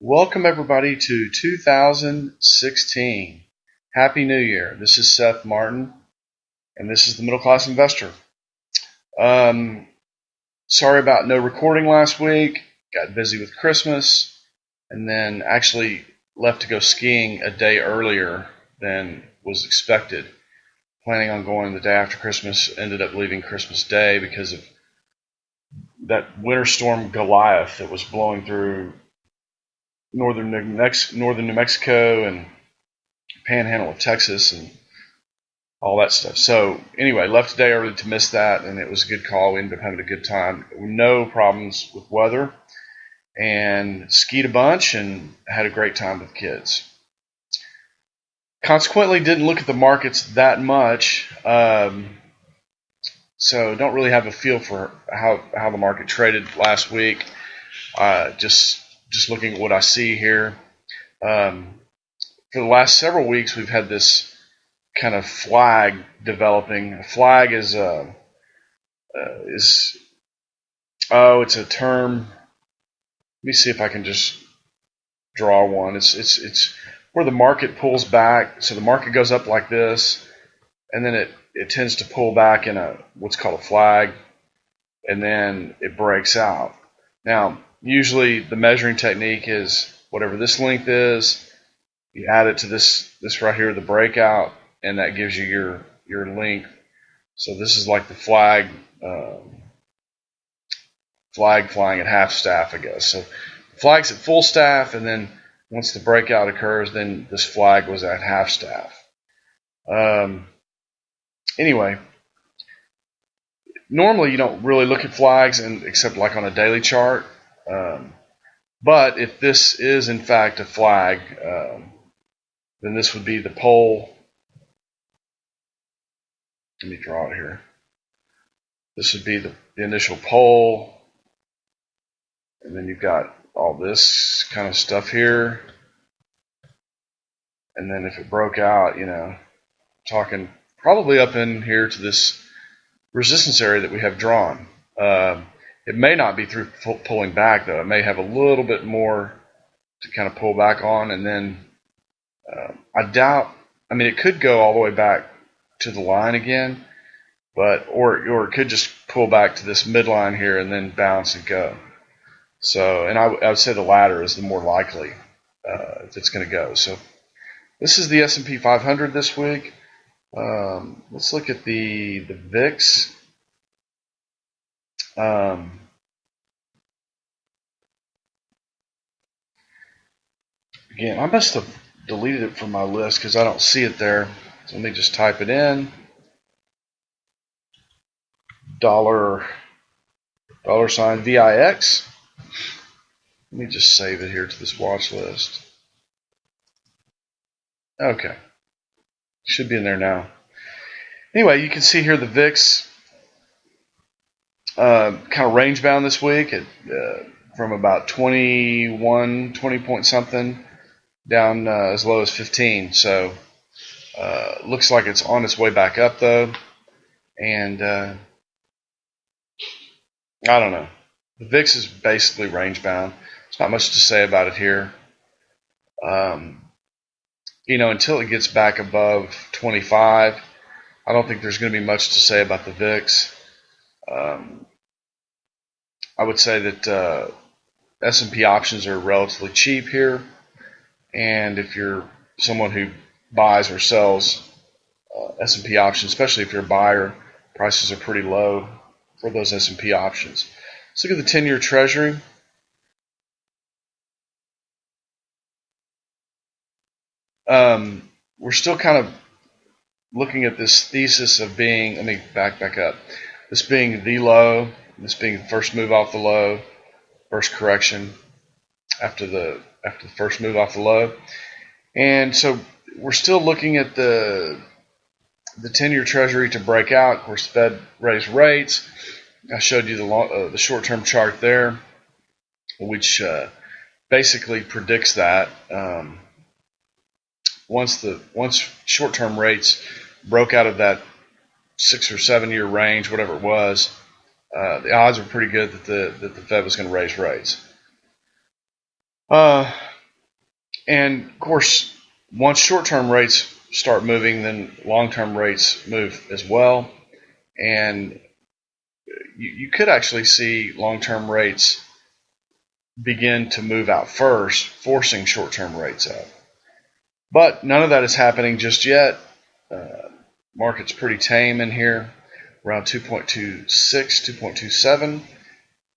Welcome everybody to 2016. Happy New Year. This is Seth Martin, and this is the Middle Class Investor. Sorry about no recording last week. Got busy with Christmas, and then actually left to go skiing a day earlier than was expected. Planning on going the day after Christmas, ended up leaving Christmas Day because of that winter storm Goliath that was blowing through northern New Mexico and panhandle of Texas and all that stuff. So anyway, left a day early to miss that, and it was a good call. We ended up having a good time. No problems with weather, and skied a bunch and had a great time with kids. Consequently, didn't look at the markets that much, so don't really have a feel for how the market traded last week. Just looking at what I see here. For the last several weeks, we've had this kind of flag developing. A flag is it's a term. Let me see if I can just draw one. It's where the market pulls back. So the market goes up like this, and then it tends to pull back in what's called a flag, and then it breaks out. Now, usually the measuring technique is whatever this length is, you add it to this right here, the breakout, and that gives you your length. So this is like the flag flying at half staff, I guess. So the flag's at full staff, and then once the breakout occurs, then this flag was at half staff. Anyway, normally you don't really look at flags except like on a daily chart. But if this is in fact a flag, then this would be the pole. Let me draw it here. This would be the initial pole, and then you've got all this kind of stuff here. And then if it broke out, talking probably up in here to this resistance area that we have drawn. It may not be through pulling back, though. It may have a little bit more to kind of pull back on, and then I doubt. I mean, it could go all the way back to the line again, or it could just pull back to this midline here and then bounce and go. So, and I would say the latter is the more likely if it's going to go. So, this is the S&P 500 this week. Let's look at the VIX. Again, I must have deleted it from my list because I don't see it there. So let me just type it in. $sign VIX. Let me just save it here to this watch list. Okay. Should be in there now. Anyway, you can see here the VIX kind of range bound this week from about 20 point something down as low as 15. So looks like it's on its way back up though, and I don't know. The VIX is basically range bound. There's not much to say about it here. Until it gets back above 25, I don't think there's going to be much to say about the VIX. I would say that S&P options are relatively cheap here, and if you're someone who buys or sells S&P options, especially if you're a buyer, prices are pretty low for those S&P options. Let's look at the 10-year Treasury. We're still kind of looking at this thesis of being, let me back up, this being the low, this being the first move off the low, first correction after the first move off the low. And so we're still looking at the 10-year Treasury to break out. Of course, the Fed raised rates. I showed you the short-term chart there, which basically predicts that once short-term rates broke out of that 6 or 7 year range, whatever it was, the odds were pretty good that the Fed was going to raise rates. And of course, once short-term rates start moving, then long-term rates move as well. And you could actually see long-term rates begin to move out first, forcing short-term rates up. But none of that is happening just yet. Market's pretty tame in here, around 2.26, 2.27.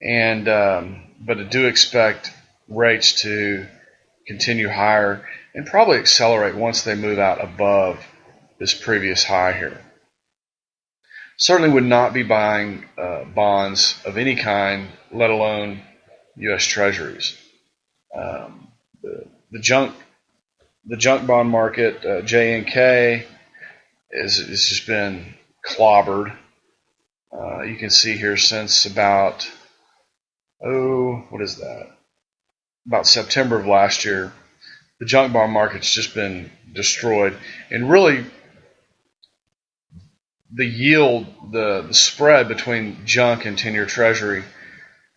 And but I do expect rates to continue higher and probably accelerate once they move out above this previous high here. Certainly would not be buying bonds of any kind, let alone U.S. Treasuries. The junk bond market, JNK, is just been clobbered. You can see here since about what is that? About September of last year, the junk bond market's just been destroyed, and really the yield, the spread between junk and 10-year Treasury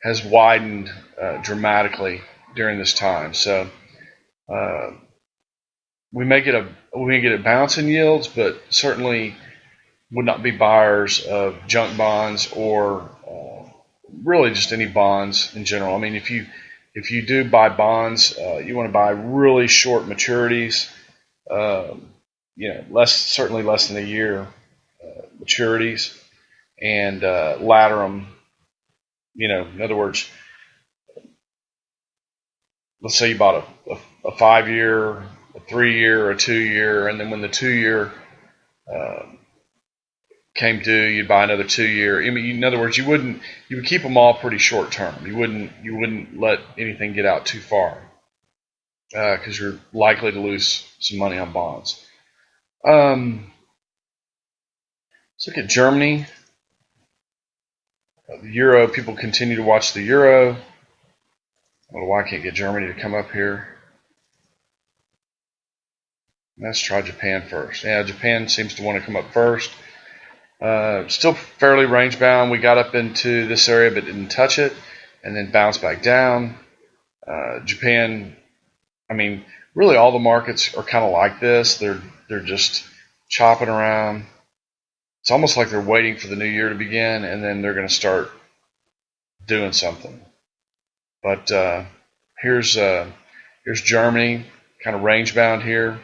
has widened dramatically during this time. So we may get a bounce in yields, but certainly would not be buyers of junk bonds or really just any bonds in general. I mean, if you do buy bonds, you want to buy really short maturities, certainly less than a year maturities, and ladder them. In other words, let's say you bought a 5-year, a 3-year, a 2-year, and then when the 2-year came due, you'd buy another 2-year. I mean, in other words, you would keep them all pretty short term. You wouldn't let anything get out too far because you're likely to lose some money on bonds. Let's look at Germany. The euro. People continue to watch the euro. I don't know why I can't get Germany to come up here. Let's try Japan first. Yeah, Japan seems to want to come up first. Still fairly range bound. We got up into this area but didn't touch it, and then bounced back down. Japan, I mean, really all the markets are kind of like this. They're just chopping around. It's almost like they're waiting for the new year to begin, and then they're going to start doing something. But here's Germany, kind of range bound here.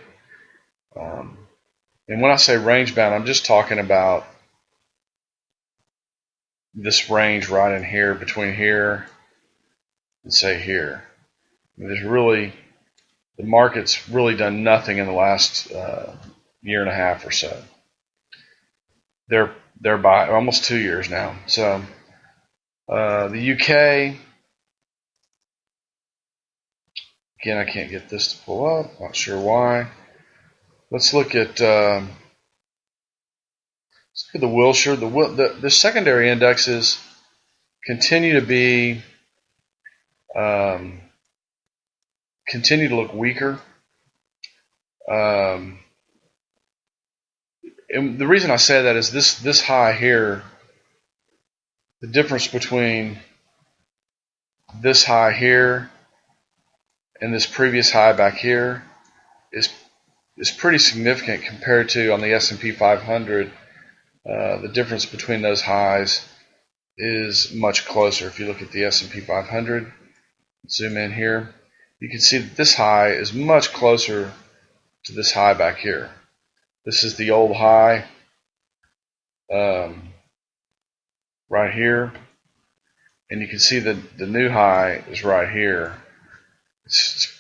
And when I say range bound, I'm just talking about this range right in here, between here and say here. I mean, the market's really done nothing in the last year and a half or so. They're by almost 2 years now. So the UK, again, I can't get this to pull up. Not sure why. Let's look at the Wilshire. The secondary indexes continue to look weaker. And the reason I say that is this high here, the difference between this high here and this previous high back here is pretty significant compared to on the S&P 500. The difference between those highs is much closer. If you look at the S&P 500, zoom in here, you can see that this high is much closer to this high back here. This is the old high right here, and you can see that the new high is right here.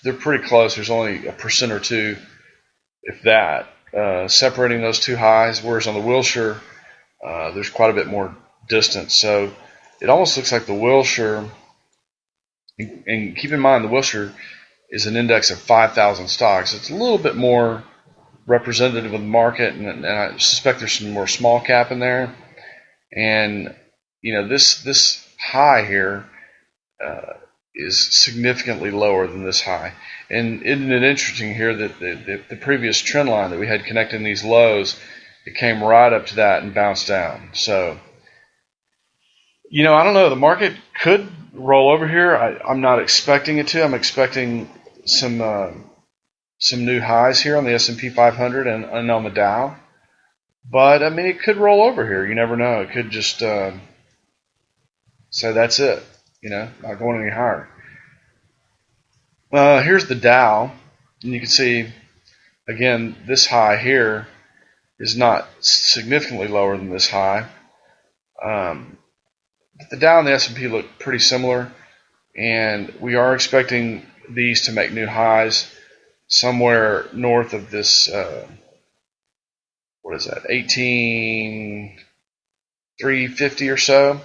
They're pretty close. There's only 1% or 2, if that, separating those two highs, whereas on the Wilshire, there's quite a bit more distance. So it almost looks like the Wilshire, and keep in mind the Wilshire is an index of 5,000 stocks. It's a little bit more representative of the market, and I suspect there's some more small cap in there. And this high here is significantly lower than this high. And isn't it interesting here that the previous trend line that we had connecting these lows, it came right up to that and bounced down. So, I don't know. The market could roll over here. I'm not expecting it to. I'm expecting some some new highs here on the S&P 500 and on the Dow. But, I mean, it could roll over here. You never know. It could just say that's it. Not going any higher. Here's the Dow. And you can see, again, this high here is not significantly lower than this high. The Dow and the S&P look pretty similar. And we are expecting these to make new highs somewhere north of this, what is that, 18,350 or so.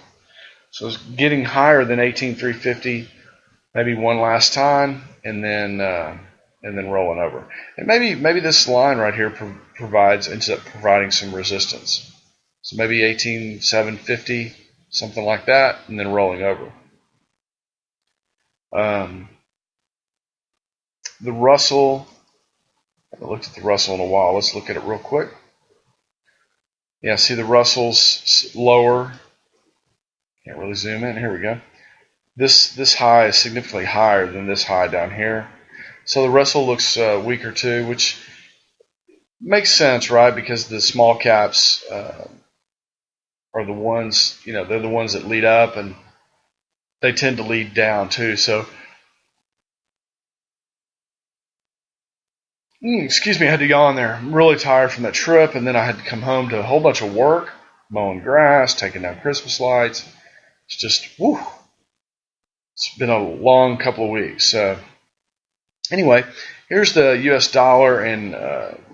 So it's getting higher than 18,350, maybe one last time, and then rolling over. And maybe this line right here ends up providing some resistance. So maybe 18,750, something like that, and then rolling over. The Russell, I haven't looked at the Russell in a while. Let's look at it real quick. Yeah, see the Russell's lower. Can't really zoom in. Here we go. This high is significantly higher than this high down here. So the Russell looks weaker too, which makes sense, right? Because the small caps are the ones, they're the ones that lead up, and they tend to lead down too. So, excuse me, I had to yawn there. I'm really tired from that trip, and then I had to come home to a whole bunch of work, mowing grass, taking down Christmas lights. It's just, whew. It's been a long couple of weeks. So, anyway, here's the U.S. dollar, and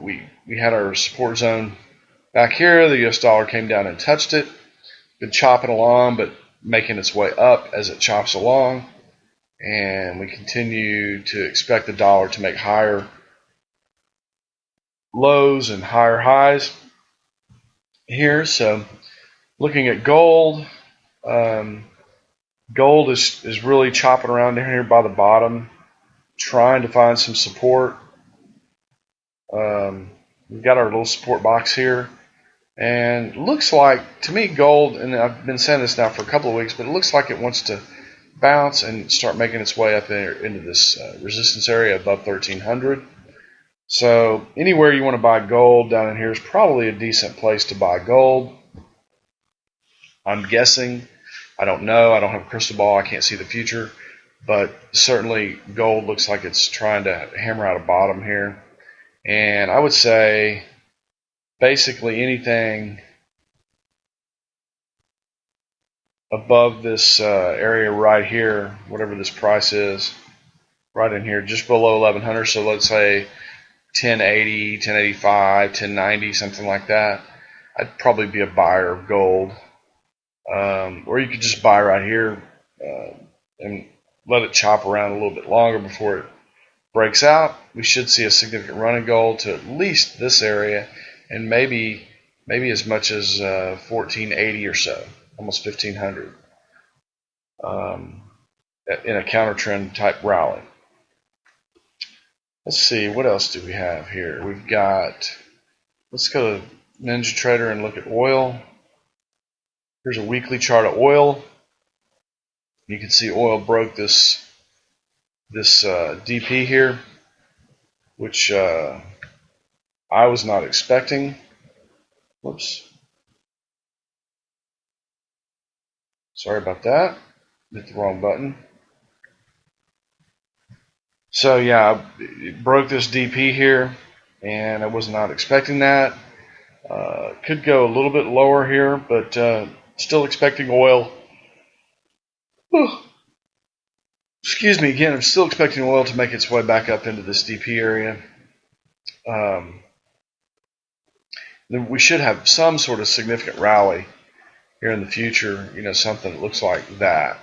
we had our support zone back here. The U.S. dollar came down and touched it. Been chopping along, but making its way up as it chops along. And we continue to expect the dollar to make higher lows and higher highs here. So, looking at gold, gold is really chopping around down here by the bottom, trying to find some support. We've got our little support box here, and it looks like, to me, gold, and I've been saying this now for a couple of weeks, but it looks like it wants to bounce and start making its way up into this resistance area above 1,300. So anywhere you want to buy gold down in here is probably a decent place to buy gold. I'm guessing. I don't know. I don't have a crystal ball. I can't see the future. But certainly gold looks like it's trying to hammer out a bottom here. And I would say basically anything above this area right here, whatever this price is, right in here, just below 1,100. So let's say 1080, 1085, 1090, something like that. I'd probably be a buyer of gold. Or you could just buy right here and let it chop around a little bit longer before it breaks out. We should see a significant run in gold to at least this area, and maybe as much as 1480 or so, almost 1500, in a counter trend type rally. Let's see, what else do we have here? We've got, let's go to Ninja Trader and look at oil. Here's a weekly chart of oil. You can see oil broke this DP here, which I was not expecting. Whoops. Sorry about that. Hit the wrong button. So yeah, it broke this DP here, and I was not expecting that. Could go a little bit lower here, but still expecting oil. Excuse me again, I'm still expecting oil to make its way back up into this DP area. Then we should have some sort of significant rally here in the future, something that looks like that,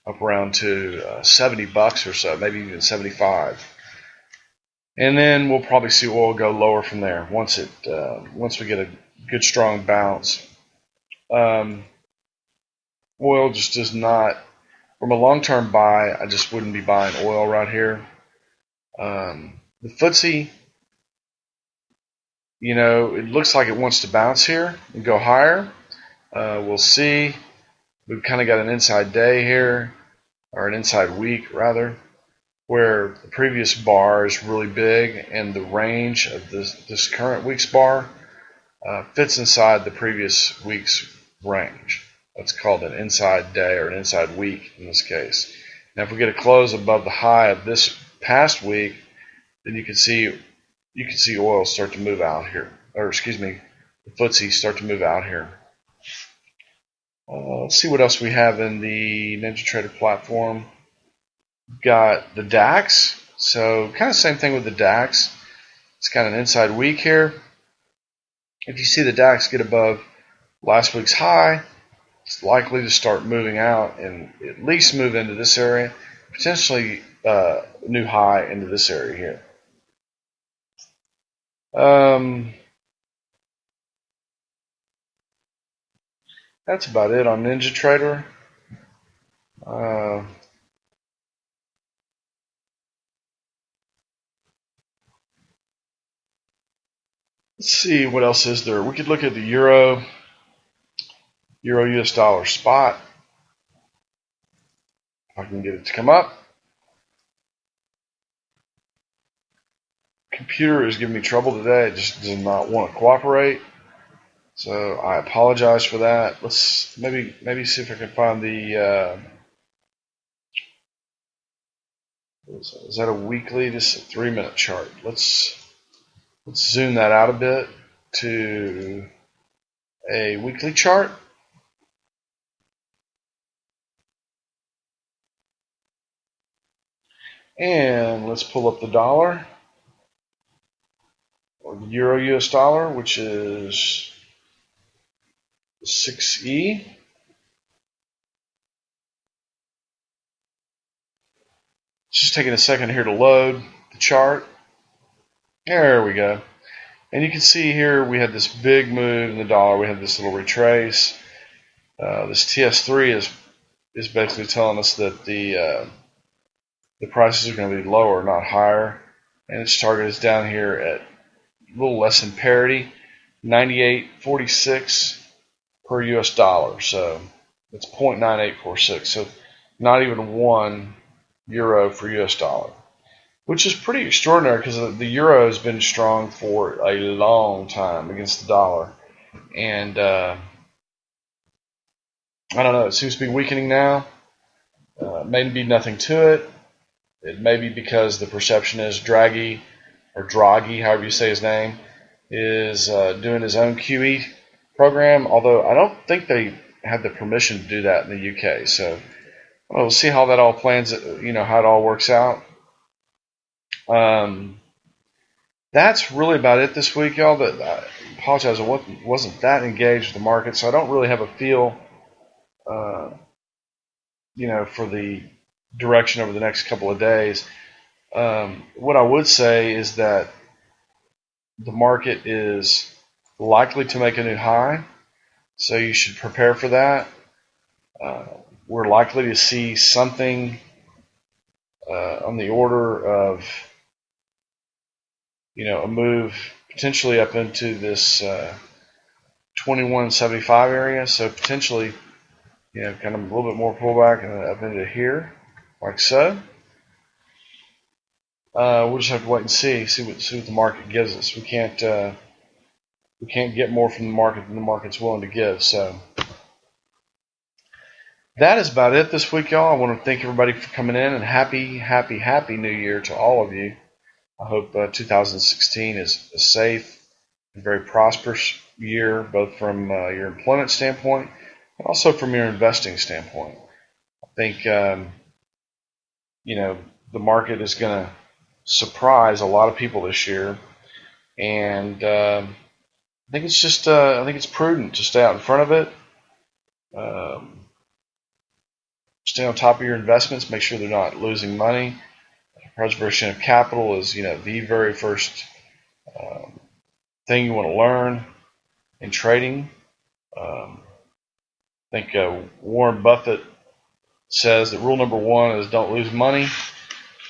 up around to $70 or so, maybe even 75. And then we'll probably see oil go lower from there once we get a good strong bounce. Oil just does not, from a long-term buy, I just wouldn't be buying oil right here. The FTSE, it looks like it wants to bounce here and go higher. We'll see. We've kind of got an inside day here, or an inside week rather, where the previous bar is really big and the range of this current week's bar fits inside the previous week's range. That's called an inside day or an inside week in this case. Now, if we get a close above the high of this past week, then you can see oil start to move out here, or excuse me, the FTSE start to move out here. Let's see what else we have in the NinjaTrader platform. We've got the DAX. So kind of same thing with the DAX. It's kind of an inside week here. If you see the DAX get above last week's high, it's likely to start moving out and at least move into this area, potentially a new high into this area here. That's about it on NinjaTrader. Let's see what else is there. We could look at the Euro US dollar spot. If I can get it to come up. Computer is giving me trouble today. It just does not want to cooperate. So I apologize for that. Let's maybe see if I can find the is that a weekly? This is a 3-minute chart. Let's zoom that out a bit to a weekly chart. And let's pull up the dollar, or the Euro US dollar, which is 6E. It's just taking a second here to load the chart. There we go. And you can see here we had this big move in the dollar. We had this little retrace. This TS3 is basically telling us that the prices are going to be lower, not higher. And its target is down here at a little less than parity, 98.46 per US dollar. So it's 0.9846. So not even 1 euro for US dollar, which is pretty extraordinary because the euro has been strong for a long time against the dollar. And I don't know, it seems to be weakening now. Maybe nothing to it. It may be because the perception is Draghi, however you say his name, is doing his own QE program, although I don't think they have the permission to do that in the UK. So we'll see how that all plans, how it all works out. That's really about it this week, y'all. I apologize, I wasn't that engaged with the market, so I don't really have a feel, for the direction over the next couple of days. What I would say is that the market is likely to make a new high, so you should prepare for that. We're likely to see something on the order of, a move potentially up into this 2175 area. So potentially, kind of a little bit more pullback and up into here, like so. We'll just have to wait and see what the market gives us. We can't get more from the market than the market's willing to give. So that is about it this week, y'all. I want to thank everybody for coming in, and happy New Year to all of you. I hope 2016 is a safe and very prosperous year, both from your employment standpoint and also from your investing standpoint. I think, the market is going to surprise a lot of people this year, and I think it's prudent to stay out in front of it. Stay on top of your investments. Make sure they're not losing money. Preservation of capital is, the very first thing you want to learn in trading. I think Warren Buffett says that rule number 1 is don't lose money,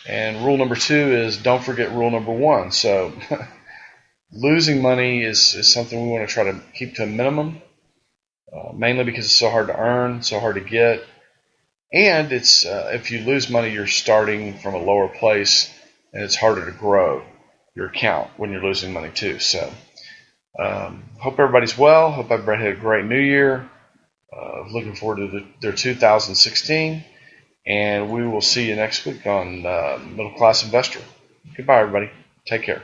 and rule number 2 is don't forget rule number 1. So losing money is something we want to try to keep to a minimum, mainly because it's so hard to earn, so hard to get. And it's if you lose money, you're starting from a lower place, and it's harder to grow your account when you're losing money too. So hope everybody's well. Hope everybody had a great New Year. Looking forward to their 2016, and we will see you next week on Middle Class Investor. Goodbye, everybody. Take care.